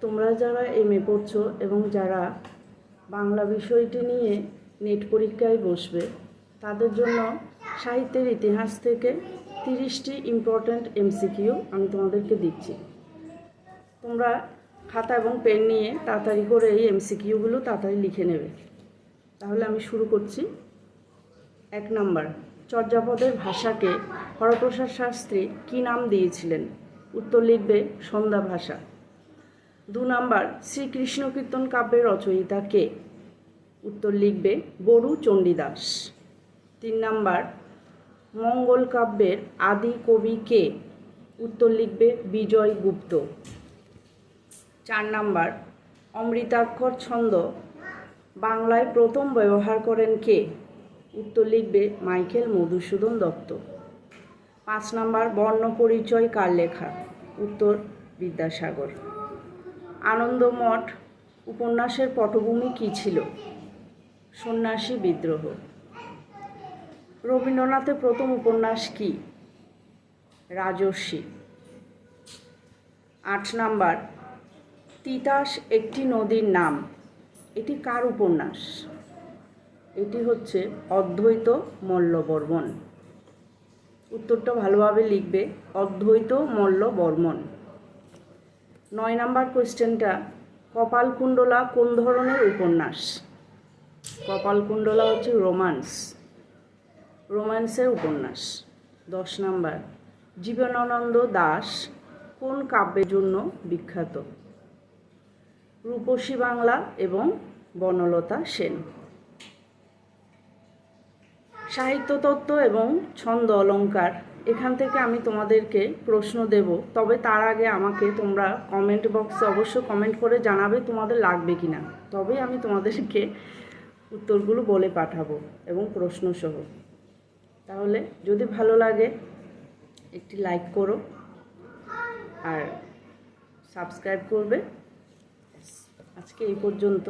তোমরা যারা এমএ পড়ছো এবং যারা বাংলা বিষয়টি নিয়ে নেট পরীক্ষায় বসবে তাদের জন্য সাহিত্যের ইতিহাস থেকে 30টি ইম্পর্ট্যান্ট এমসিকিউ আমি তোমাদেরকে দিচ্ছি। তোমরা খাতা এবং পেন নিয়ে তাড়াতাড়ি করে এই এমসিকিউগুলো তাড়াতাড়ি লিখে নেবে। তাহলে আমি শুরু করছি। 1 নাম্বার, চর্যাপদের ভাষাকে হরপ্রসাদ শাস্ত্রী কী নাম দিয়েছিলেন? উত্তর লিখবে সন্ধ্যা ভাষা। 2 নাম্বার, শ্রীকৃষ্ণ কীর্তন কাব্যের রচয়িতা কে? উত্তর লিখবে বড়ু চণ্ডীদাস। 3 নাম্বার, মঙ্গল কাব্যের আদি কবি কে? উত্তর লিখবে বিজয় গুপ্ত। 4 নাম্বার, অমৃতাক্ষর ছন্দ বাংলায় প্রথম ব্যবহার করেন কে? উত্তর লিখবে মাইকেল মধুসূদন দত্ত। 5 নাম্বার, বর্ণ পরিচয় কার লেখা? উত্তর বিদ্যাসাগর। আনন্দমঠ উপন্যাসের পটভূমি কী ছিল? সন্ন্যাসী বিদ্রোহ। রবীন্দ্রনাথের প্রথম উপন্যাস কি? রাজর্ষি। 8 নাম্বার, তিতাস একটি নদীর নাম, এটি কার উপন্যাস? এটি হচ্ছে অদ্বৈত মল্লবর্মণ। উত্তরটা ভালোভাবে লিখবে, অদ্বৈত মল্লবর্মণ। 9 নাম্বার কোয়েশ্চেনটা, কপালকুণ্ডলা কোন ধরনের উপন্যাস? কপালকুণ্ডলা হচ্ছে রোম্যান্সের উপন্যাস। 10 নাম্বার, জীবনানন্দ দাশ কোন কাব্যের জন্য বিখ্যাত? রূপসী বাংলা এবং বনলতা সেন। সাহিত্যতত্ত্ব এবং ছন্দ অলঙ্কার, এখান থেকে আমি তোমাদেরকে প্রশ্ন দেব, তবে তার আগে আমাকে তোমরা কমেন্ট বক্সে অবশ্যই কমেন্ট করে জানাবে তোমাদের লাগবে কি না, তবে আমি তোমাদেরকে উত্তরগুলো বলে পাঠাবো এবং প্রশ্ন সহ। তাহলে যদি ভালো লাগে একটি লাইক করো আর সাবস্ক্রাইব করবে। আজকে এই পর্যন্ত।